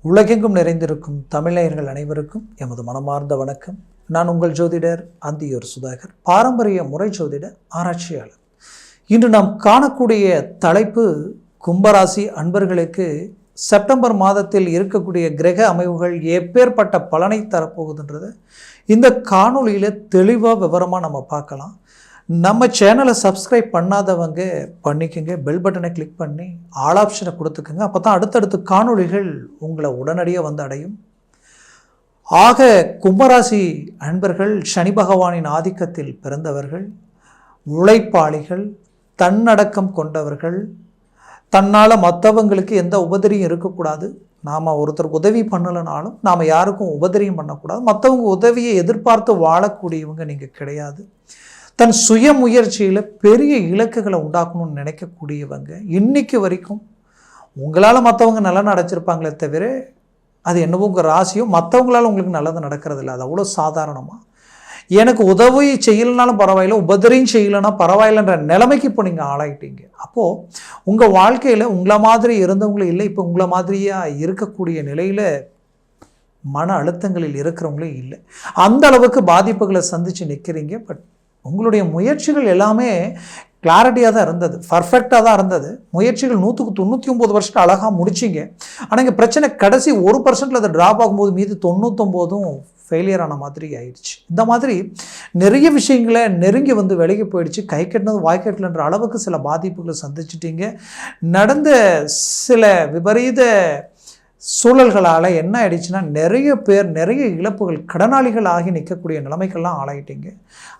உலகெங்கும் நிறைந்திருக்கும் தமிழர்கள் அனைவருக்கும் எமது மனமார்ந்த வணக்கம். நான் உங்கள் ஜோதிடர் அந்தியூர் சுதாகர், பாரம்பரிய முறை ஜோதிட ஆராய்ச்சியாளர். இன்று நாம் காணக்கூடிய தலைப்பு கும்பராசி அன்பர்களுக்கு செப்டம்பர் மாதத்தில் இருக்கக்கூடிய கிரக அமைவுகள் எப்பேற்பட்ட பலனை தரப்போகுதுன்றது இந்த காணொளியில் தெளிவாக விவரமாக நம்ம பார்க்கலாம். நம்ம சேனலை சப்ஸ்கிரைப் பண்ணாதவங்க பண்ணிக்கோங்க, பெல் பட்டனை கிளிக் பண்ணி ஆல் ஆப்ஷனை கொடுத்துக்கோங்க. அப்போ தான் அடுத்தடுத்த காணொளிகள் உங்களை உடனடியாக வந்து அடையும். ஆக கும்பராசி அன்பர்கள் சனி பகவானின் ஆதிக்கத்தில் பிறந்தவர்கள், உழைப்பாளிகள், தன்னடக்கம் கொண்டவர்கள். தன்னால் மற்றவங்களுக்கு எந்த உபதிரியும் இருக்கக்கூடாது. நாம் ஒருத்தருக்கு உதவி பண்ணலைனாலும் நாம் யாருக்கும் உபதிரியம் பண்ணக்கூடாது. மற்றவங்க உதவியை எதிர்பார்த்து வாழக்கூடியவங்க நீங்கள் கிடையாது. தன் சுய முயற்சியில் பெரிய இலக்குகளை உண்டாக்கணும்னு நினைக்கக்கூடியவங்க. இன்றைக்கு வரைக்கும் உங்களால் மற்றவங்க நல்லது அடைச்சிருப்பாங்களே தவிர அது என்னவோ உங்கள் ராசியும் மற்றவங்களால் உங்களுக்கு நல்லது நடக்கிறது இல்லை. அது அவ்வளோ சாதாரணமாக எனக்கு உதவி செய்யலைனாலும் பரவாயில்ல, உபதிரியும் செய்யலைன்னா பரவாயில்லைன்ற நிலைமைக்கு இப்போ நீங்கள் ஆளாயிட்டீங்க. அப்போது உங்கள் வாழ்க்கையில் உங்களை மாதிரி இருந்தவங்களும் இல்லை, இப்போ உங்களை மாதிரியாக இருக்கக்கூடிய நிலையில் மன அழுத்தங்களில் இருக்கிறவங்களே இல்லை. அந்த அளவுக்கு பாதிப்புகளை சந்தித்து நிற்கிறீங்க. பட் உங்களுடைய முயற்சிகள் எல்லாமே கிளாரிட்டியாக தான் இருந்தது, பர்ஃபெக்டாக தான் இருந்தது. முயற்சிகள் 199% அழகாக முடிச்சிங்க. ஆனால் இங்கே பிரச்சனை கடைசி 1% அதை ட்ராப் ஆகும்போது மீது 99 ஃபெயிலியர் ஆன மாதிரி ஆயிடுச்சு. இந்த மாதிரி நிறைய விஷயங்களை நெருங்கி வந்து விலகி போயிடுச்சு. கை கட்டினது வாய் கட்டலன்ற அளவுக்கு சில பாதிப்புகளை சந்திச்சிட்டிங்க. நடந்த சில விபரீத சூழல்களால் என்ன ஆயிடுச்சுன்னா நிறைய பேர் நிறைய இழப்புகள், கடனாளிகள் ஆகி நிற்கக்கூடிய நிலைமைகள்லாம் ஆளாயிட்டீங்க.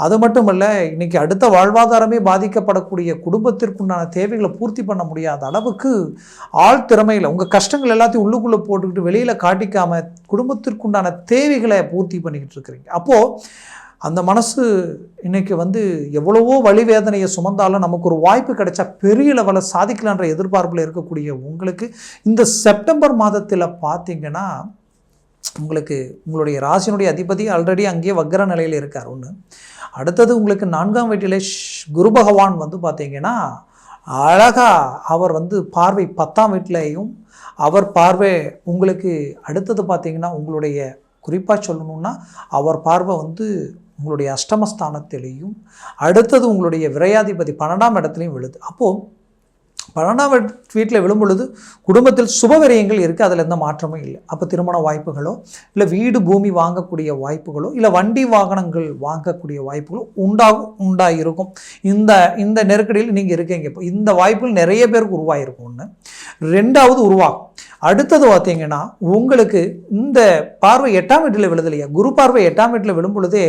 அது மட்டும் இல்லை, இன்றைக்கி அடுத்த வாழ்வாதாரமே பாதிக்கப்படக்கூடிய, குடும்பத்திற்குண்டான தேவைகளை பூர்த்தி பண்ண முடியாத அளவுக்கு ஆள் திறமையில் உங்கள் கஷ்டங்கள் எல்லாத்தையும் உள்ளுக்குள்ளே போட்டுக்கிட்டு வெளியில் காட்டிக்காமல் குடும்பத்திற்குண்டான தேவைகளை பூர்த்தி பண்ணிக்கிட்டு இருக்கிறீங்க. அப்போது அந்த மனசு இன்றைக்கி வந்து எவ்வளவோ வலி வேதனையை சுமந்தாலும் நமக்கு ஒரு வாய்ப்பு கிடைச்சா பெரிய லெவலில் சாதிக்கலான்ற எதிர்பார்ப்பில் இருக்கக்கூடிய உங்களுக்கு இந்த செப்டம்பர் மாதத்தில் பார்த்தீங்கன்னா உங்களுக்கு உங்களுடைய ராசியினுடைய அதிபதி ஆல்ரெடி அங்கேயே வக்ர நிலையில் இருக்கார் ஒன்று. அடுத்தது உங்களுக்கு 4ஆம் வீட்டிலே குரு பகவான் வந்து பார்த்தீங்கன்னா அழகாக அவர் வந்து பார்வை 10ஆம் வீட்டிலையும் அவர் பார்வை உங்களுக்கு அடுத்தது பார்த்தீங்கன்னா உங்களுடைய குறிப்பாக சொல்லணுன்னா அவர் பார்வை வந்து உங்களுடைய அஷ்டமஸ்தானத்திலையும் அடுத்தது உங்களுடைய விரையாதிபதி 12ஆம் இடத்துலையும் விழுது. அப்போது 12ஆம் வீட்டில் விழும் பொழுது குடும்பத்தில் சுபவிரயங்கள் இருக்குது, அதில் எந்த மாற்றமும் இல்லை. அப்போ திருமண வாய்ப்புகளோ இல்லை வீடு பூமி வாங்கக்கூடிய வாய்ப்புகளோ இல்லை வண்டி வாகனங்கள் வாங்கக்கூடிய வாய்ப்புகளோ உண்டாகிருக்கும். இந்த நெருக்கடியில் நீங்கள் இருக்கீங்க. இப்போ இந்த வாய்ப்புகள் நிறைய பேருக்கு உருவாகிருக்கும். ஒன்று. ரெண்டாவது உருவாகும். அடுத்தது பார்த்தீங்கன்னா உங்களுக்கு இந்த பார்வை 8ஆம் வீட்டில் விழுதலையா, குரு பார்வை 8ஆம் வீட்டில் விழும் பொழுதே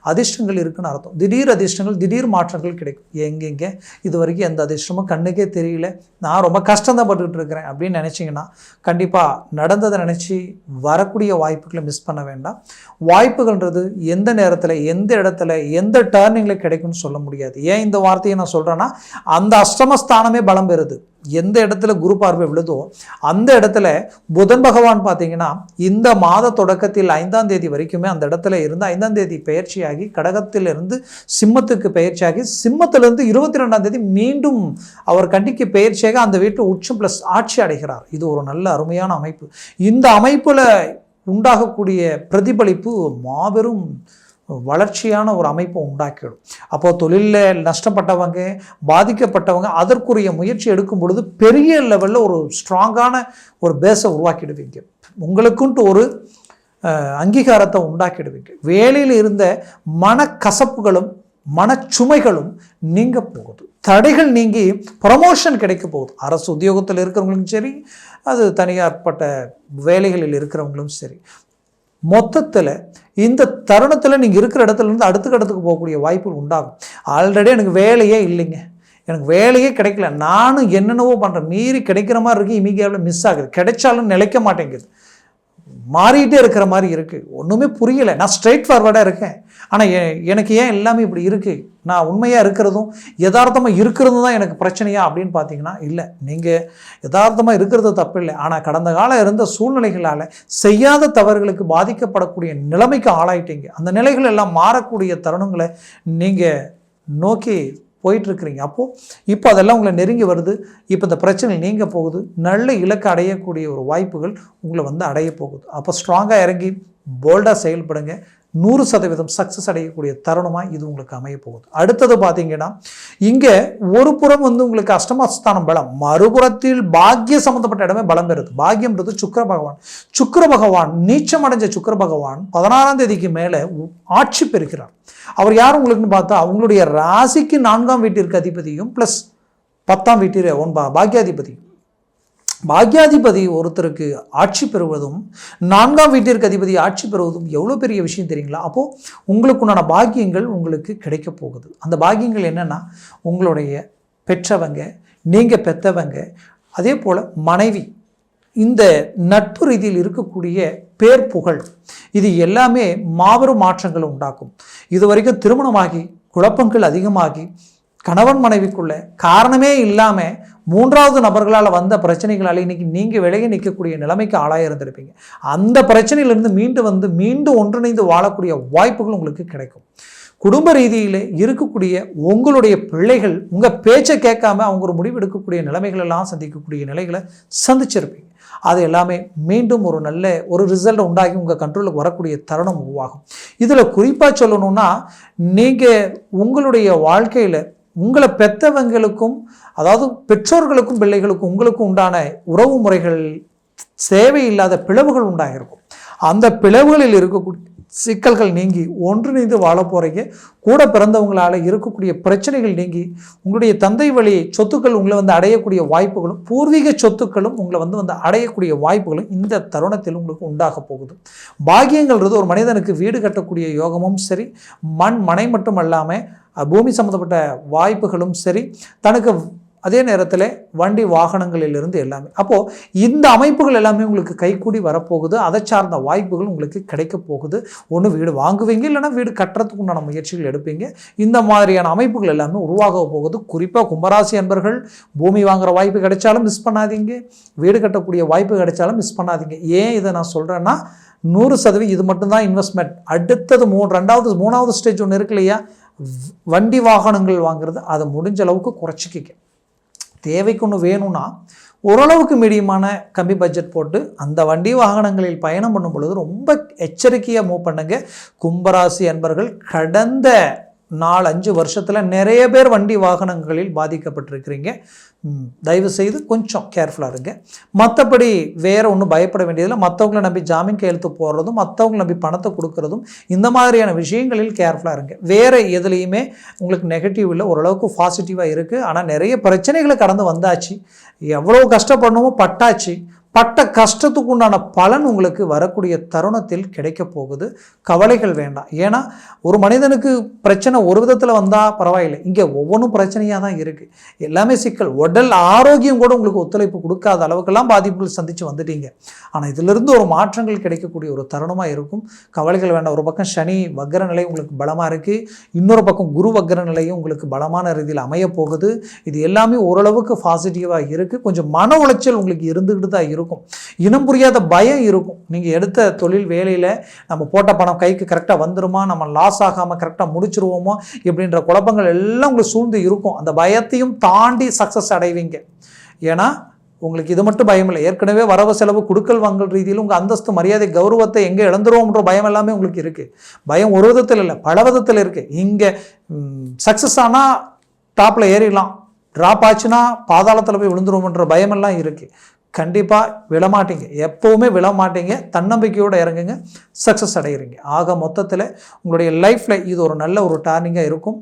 அதிர்ஷ்டங்கள் இருக்குன்னு அர்த்தம். திடீர் அதிர்ஷ்டங்கள், திடீர் மாற்றங்கள் கிடைக்கும். எங்கெங்கே இது வரைக்கும் எந்த அதிர்ஷ்டமும் கண்ணுக்கே தெரியல, நான் ரொம்ப கஷ்டம்தான் பட்டுக்கிட்டு இருக்கிறேன் அப்படின்னு நினச்சிங்கன்னா கண்டிப்பாக நடந்ததை நினச்சி வரக்கூடிய வாய்ப்புகளை மிஸ் பண்ண வேண்டாம். வாய்ப்புகள்ன்றது எந்த நேரத்தில் எந்த இடத்துல எந்த டர்னிங்கில் கிடைக்கும்னு சொல்ல முடியாது. ஏன் இந்த வார்த்தையை நான் சொல்கிறேன்னா, அந்த அஷ்டமஸ்தானமே பலம் பெறுது. எந்த இடத்துல குரு பார்வை விழுதோ அந்த இடத்துல புதன் பகவான் பார்த்தீங்கன்னா இந்த மாத தொடக்கத்தில் 5ஆம் தேதி வரைக்குமே அந்த இடத்துல இருந்து 5ஆம் தேதி பயிற்சியாகி கடகத்திலிருந்து சிம்மத்துக்கு பயிற்சியாகி சிம்மத்திலிருந்து 22ஆம் தேதி மீண்டும் அவர் கண்டிக்கு பயிற்சியாக அந்த வீட்டில் உச்சம் ப்ளஸ் ஆட்சி அடைகிறார். இது ஒரு நல்ல அருமையான அமைப்பு. இந்த அமைப்பில் உண்டாகக்கூடிய பிரதிபலிப்பு மாபெரும் வளர்ச்சியான ஒரு அமைப்பை உண்டாக்கிடும். அப்போது தொழிலில் நஷ்டப்பட்டவங்க, பாதிக்கப்பட்டவங்க அதற்குரிய முயற்சி எடுக்கும் பொழுது பெரிய லெவலில் ஒரு ஸ்ட்ராங்கான ஒரு பேஸை உருவாக்கிடுவீங்க. உங்களுக்குன்ட்டு ஒரு அங்கீகாரத்தை உண்டாக்கிடுவீங்க. வேலையில் இருந்த மனக்கசப்புகளும் மனச்சுமைகளும் நீங்க போகுது. தடைகள் நீங்கி ப்ரமோஷன் கிடைக்க போகுது. அரசு உத்தியோகத்தில் இருக்கிறவங்களும் சரி, அது தனியார்பட்ட வேலைகளில் இருக்கிறவங்களும் சரி. மொத்தத்தில் இந்த தருணத்தில் நீங்கள் இருக்கிற இடத்துலேருந்து அடுத்த இடத்துக்கு போகக்கூடிய வாய்ப்புகள் உண்டாகும். ஆல்ரெடி எனக்கு வேலையே இல்லைங்க, எனக்கு வேலையே கிடைக்கல, நானும் என்னென்னவோ பண்ணுறேன், மீறி கிடைக்கிற மாதிரி இருக்குது, இமீடியட்டாக மிஸ் ஆகுது, கிடைச்சாலும் நிலைக்க மாட்டேங்குது, மாறிக்கிட்டே இருக்கிற மாதிரி இருக்குது, ஒன்றுமே புரியலை, நான் ஸ்ட்ரெயிட் ஃபார்வர்டாக இருக்கேன், ஆனால் எனக்கு ஏன் எல்லாமே இப்படி இருக்குது, நான் உண்மையாக இருக்கிறதும் யதார்த்தமாக இருக்கிறதும் தான் எனக்கு பிரச்சனையா அப்படின்னு பார்த்தீங்கன்னா இல்லை. நீங்கள் யதார்த்தமாக இருக்கிறது தப்பு இல்லை, ஆனால் கடந்த காலம் இருந்த சூழ்நிலைகளால் செய்யாத தவறுகளுக்கு பாதிக்கப்படக்கூடிய நிலைமைக்கு ஆளாயிட்டீங்க. அந்த நிலைகள் எல்லாம் மாறக்கூடிய தருணங்களை நீங்கள் நோக்கி போயிட்டுருக்கிறீங்க. அப்போது இப்போ அதெல்லாம் உங்களை நெருங்கி வருது. இப்போ இந்த பிரச்சனை நீங்க போகுது. நல்ல இலக்கு அடையக்கூடிய ஒரு வாய்ப்புகள் உங்களை வந்து அடைய போகுது. அப்போ ஸ்ட்ராங்காக இறங்கி போல்டாக செயல்படுங்க. 100% சக்ஸஸ் அடையக்கூடிய தருணமாக இது உங்களுக்கு அமைய போகுது. அடுத்தது பார்த்தீங்கன்னா, இங்கே ஒரு புறம் வந்து உங்களுக்கு அஷ்டமஸ்தானம் பலம், மறுபுறத்தில் பாக்கிய சம்மந்தப்பட்ட இடமே பலம் பெறுது. பாக்கியம்ன்றது சுக்கிர பகவான். சுக்கிர பகவான் நீச்சம் அடைஞ்ச சுக்கிர பகவான் 16ஆம் தேதிக்கு மேலே ஆட்சி பெறுகிறார். அவர் யார் உங்களுக்குன்னு பார்த்தா, அவங்களுடைய ராசிக்கு 4ஆம் வீட்டிற்கு அதிபதியும் ப்ளஸ் 10ஆம் வீட்டிற்கு பாக்கியாதிபதி. பாக்யாதிபதி ஒருத்தருக்கு ஆட்சி பெறுவதும் 4ஆம் வீட்டிற்கு அதிபதி ஆட்சி பெறுவதும் எவ்வளோ பெரிய விஷயம் தெரியுங்களா? அப்போது உங்களுக்கு உண்டான பாக்கியங்கள் உங்களுக்கு கிடைக்க போகுது. அந்த பாக்கியங்கள் என்னென்னா, உங்களுடைய பெற்றவங்க, நீங்கள் பெற்றவங்க, அதே போல் மனைவி, இந்த நட்பு ரீதியில் இருக்கக்கூடிய பேர் புகழ், இது எல்லாமே மாபெரும் மாற்றங்களை உண்டாக்கும். இது வரைக்கும் திருமணமாகி குழப்பங்கள் அதிகமாகி கணவன் மனைவிக்குள்ள காரணமே இல்லாமல் 3வது நபர்களால் வந்த பிரச்சனைகளால் இன்றைக்கி நீங்கள் விலகி நிற்கக்கூடிய நிலைமைக்கு ஆளாக இருந்திருப்பீங்க. அந்த பிரச்சனையிலிருந்து மீண்டும் ஒன்றிணைந்து வாழக்கூடிய வாய்ப்புகள் உங்களுக்கு கிடைக்கும். குடும்ப ரீதியில் இருக்கக்கூடிய உங்களுடைய பிள்ளைகள் உங்கள் பேச்சை கேட்காம அவங்க ஒரு முடிவு எடுக்கக்கூடிய நிலைமைகளெல்லாம் சந்திக்கக்கூடிய நிலைகளை சந்திச்சிருப்பீங்க. அது எல்லாமே மீண்டும் ஒரு நல்ல ஒரு ரிசல்ட் உண்டாகி உங்கள் கண்ட்ரோலுக்கு வரக்கூடிய தருணம் உருவாகும். இதில் குறிப்பாக சொல்லணும்னா, நீங்கள் உங்களுடைய வாழ்க்கையில் உங்களை பெற்றவங்களுக்கும், அதாவது பெற்றோர்களுக்கும் பிள்ளைகளுக்கும் உங்களுக்கும் உண்டான உறவு முறைகள் தேவையில்லாத பிளவுகள் உண்டாகிருக்கும். அந்த பிளவுகளில் இருக்கக்கூடிய சிக்கல்கள் நீங்கி ஒன்றிணைந்து வாழ போகிறீங்க. கூட பிறந்தவங்களால் இருக்கக்கூடிய பிரச்சனைகள் நீங்கி உங்களுடைய தந்தை வழி சொத்துக்கள் உங்களை வந்து அடையக்கூடிய வாய்ப்புகளும், பூர்வீக சொத்துக்களும் உங்களை வந்து அடையக்கூடிய வாய்ப்புகளும் இந்த தருணத்தில் உங்களுக்கு உண்டாக போகுது. பாக்கியங்கள்ன்றது ஒரு மனிதனுக்கு வீடு கட்டக்கூடிய யோகமும் சரி, மனை மட்டும் அல்லாமல் பூமி சம்மந்தப்பட்ட வாய்ப்புகளும் சரி, தனக்கு அதே நேரத்தில் வண்டி வாகனங்களிலிருந்து எல்லாமே. அப்போது இந்த அமைப்புகள் எல்லாமே உங்களுக்கு கைக்கூடி வரப்போகுது. அதை சார்ந்த வாய்ப்புகள் உங்களுக்கு கிடைக்க போகுது. ஒன்று வீடு வாங்குவீங்க, இல்லைனா வீடு கட்டுறதுக்கு உண்டான முயற்சிகள் எடுப்பீங்க. இந்த மாதிரியான அமைப்புகள் எல்லாமே உருவாக போகுது. குறிப்பாக கும்பராசி அன்பர்கள், பூமி வாங்குகிற வாய்ப்பு கிடைச்சாலும் மிஸ் பண்ணாதீங்க, வீடு கட்டக்கூடிய வாய்ப்பு கிடைச்சாலும் மிஸ் பண்ணாதீங்க. ஏன் இதை நான் சொல்கிறேன்னா, 100% இது மட்டும்தான் இன்வெஸ்ட்மெண்ட். அடுத்தது 2வது ஸ்டேஜ் ஒன்று இருக்கு இல்லையா, வண்டி வாகனங்கள் வாங்குறது, அதை முடிஞ்ச அளவுக்கு குறைச்சிக்க. தேவைக்கு ஒன்று வேணும்னா ஓரளவுக்கு மீடியமான கம்மி பட்ஜெட் போட்டு அந்த வண்டி வாகனங்களில் பயணம் பண்ணும் பொழுது ரொம்ப எச்சரிக்கையாக மூவ் பண்ணுங்க. கும்பராசி அன்பர்கள், கடந்த 4-5 வருஷத்தில் நிறைய பேர் வண்டி வாகனங்களில் பாதிக்கப்பட்டிருக்கிறீங்க. தயவு செய்து கொஞ்சம் கேர்ஃபுல்லாக இருங்க. மற்றபடி வேறு ஒன்றும் பயப்பட வேண்டியதில்லை. மற்றவங்களை நம்பி ஜாமீன் கையெழுத்து போடுறதும், மற்றவங்களை நம்பி பணத்தை கொடுக்கறதும், இந்த மாதிரியான விஷயங்களில் கேர்ஃபுல்லாக இருங்க. வேறு எதுலேயுமே உங்களுக்கு நெகட்டிவ் இல்லை, ஓரளவுக்கு பாசிட்டிவாக இருக்குது. ஆனால் நிறைய பிரச்சனைகளை கடந்து வந்தாச்சு. எவ்வளோ கஷ்டப்படணுமோ பட்டாச்சு. பட்ட கஷ்டத்துக்கு உண்டான பலன் உங்களுக்கு வரக்கூடிய தருணத்தில் கிடைக்க போகுது. கவலைகள் வேண்டாம். ஏன்னா ஒரு மனிதனுக்கு பிரச்சனை ஒரு விதத்தில் வந்தால் பரவாயில்லை, இங்கே ஒவ்வொன்றும் பிரச்சனையாக தான் இருக்குது. எல்லாமே சிக்கல். உடல் ஆரோக்கியம் கூட உங்களுக்கு ஒத்துழைப்பு கொடுக்காத அளவுக்கெல்லாம் பாதிப்புகள் சந்தித்து வந்துட்டீங்க. ஆனால் இதிலிருந்து ஒரு மாற்றங்கள் கிடைக்கக்கூடிய ஒரு தருணமாக இருக்கும். கவலைகள் வேண்டாம். ஒரு பக்கம் சனி வக்கர நிலை உங்களுக்கு பலமாக இருக்குது, இன்னொரு பக்கம் குரு வக்கர நிலையும் உங்களுக்கு பலமான ரீதியில் அமைய போகுது. இது எல்லாமே ஓரளவுக்கு பாசிட்டிவாக இருக்குது. கொஞ்சம் மன உளைச்சல் உங்களுக்கு இருந்துக்கிட்டு தான் இருக்கும். இனம் புரியாத பயம் இருக்கும். நீங்கள் எடுத்த தொழில் வேலையில் நம்ம போட்ட பணம் கைக்கு கரெக்டாக வந்துருமா, நம்ம லாஸ் ஆகாமல் கரெக்டாக முடிச்சிருவோமோ இப்படின்ற குழப்பங்கள் எல்லாம் உங்களுக்கு சூழ்ந்து இருக்கும். அந்த பயத்தையும் தாண்டி சக்ஸஸ் அடைவீங்க. ஏன்னா உங்களுக்கு இது மட்டும் பயம் இல்லை, ஏற்கனவே வரவு செலவு கொடுக்கல் வாங்கல் ரீதியில் உங்கள் அந்தஸ்து மரியாதை கௌரவத்தை எங்கே இழந்துருவோம்ன்ற பயம் எல்லாமே உங்களுக்கு இருக்குது. பயம் ஒரு விதத்தில் இல்லை, பல விதத்தில் இருக்குது. இங்கே சக்ஸஸ் ஆனால் டாப்பில் ஏறிடலாம், ட்ராப் ஆச்சுன்னா பாதாளத்தில் போய் விழுந்துருவோம்ன்ற பயமெல்லாம் இருக்குது. கண்டிப்பாக விழமாட்டீங்க, எப்போவுமே விழமாட்டீங்க. தன்னம்பிக்கையோடு இறங்குங்க, சக்ஸஸ் அடைகிறீங்க. ஆக மொத்தத்தில் உங்களுடைய லைஃப்பில் இது ஒரு நல்ல ஒரு டர்னிங்காக இருக்கும்.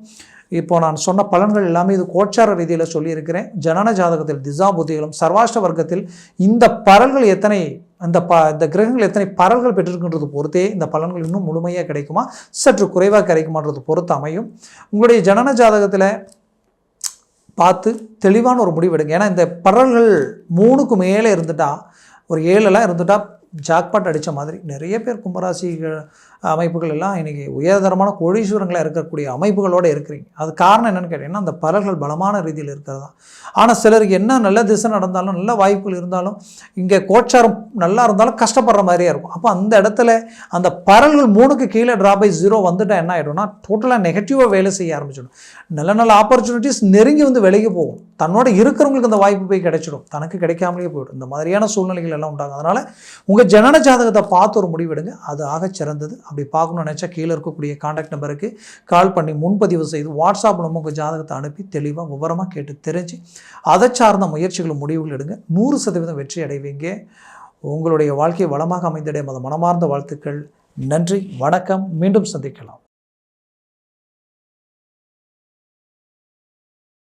இப்போ நான் சொன்ன பலன்கள் எல்லாமே இது கோச்சார ரீதியில் சொல்லியிருக்கிறேன். ஜனன ஜாதகத்தில் திசா புத்திகளும் சர்வாஷ்ட வர்க்கத்தில் இந்த பலன்கள் எத்தனை இந்த கிரகங்கள் எத்தனை பலன்கள் பெற்றிருக்கின்றது பொறுத்தே இந்த பலன்கள் இன்னும் முழுமையாக கிடைக்குமா, சற்று குறைவாக கிடைக்குமான்றது பொறுத்து அமையும். உங்களுடைய ஜனன ஜாதகத்தில் பார்த்து தெளிவான ஒரு முடிவு எடுங்க. ஏன்னா இந்த பலன்கள் 3க்கு மேலே இருந்துட்டா, ஒரு 7 இருந்துட்டா ஜாக்பாட் அடித்த மாதிரி நிறைய பேர் கும்பராசி அமைப்புகள் எல்லாம் இன்றைக்கி உயர்தரமான கோடீஸ்வரங்களாக இருக்கக்கூடிய அமைப்புகளோடு இருக்கிறீங்க. அது காரணம் என்னென்னு கேட்டிங்கன்னா அந்த பலர்கள் பலமான ரீதியில் இருக்கிறது தான். ஆனால் சிலருக்கு என்ன நல்ல திசை நடந்தாலும் நல்ல வாய்ப்புகள் இருந்தாலும் இங்கே கோச்சாரம் நல்லா இருந்தாலும் கஷ்டப்படுற மாதிரியே இருக்கும். அப்போ அந்த இடத்துல அந்த பரல்கள் 3க்கு கீழே ட்ராப் பை 0 வந்துட்டால் என்ன ஆகிடும்னா டோட்டலாக நெகட்டிவாக வேலை செய்ய ஆரம்பிச்சிடும். நல்ல நல்ல ஆப்பர்ச்சுனிட்டிஸ் நெருங்கி வந்து விலகி போகும். தன்னோட இருக்கிறவங்களுக்கு அந்த வாய்ப்பு போய் கிடைச்சிடும், தனக்கு கிடைக்காமலே போய்டும். இந்த மாதிரியான சூழ்நிலைகள் எல்லாம் உண்டாகும். அதனால் உங்கள் ஜனன ஜாதகத்தை பார்த்து ஒரு முடிவெடுங்க, அது ஆக சிறந்தது. அப்படி பார்க்கணும்னு நினச்சா கீழே இருக்கக்கூடிய கான்டாக்ட் நம்பருக்கு கால் பண்ணி முன்பதிவு செய்து வாட்ஸ்அப் மூலமாக உங்கள் ஜாதகத்தை அனுப்பி தெளிவாக விவரமாக கேட்டு தெரிஞ்சு அதை சார்ந்த முயற்சிகளும் முடிவுகள் எடுங்க. 100% வெற்றி அடைவீங்க. உங்களுடைய வாழ்க்கையை வளமாக அமைந்திட மனமார்ந்த வாழ்த்துக்கள். நன்றி, வணக்கம். மீண்டும் சந்திக்கலாம்.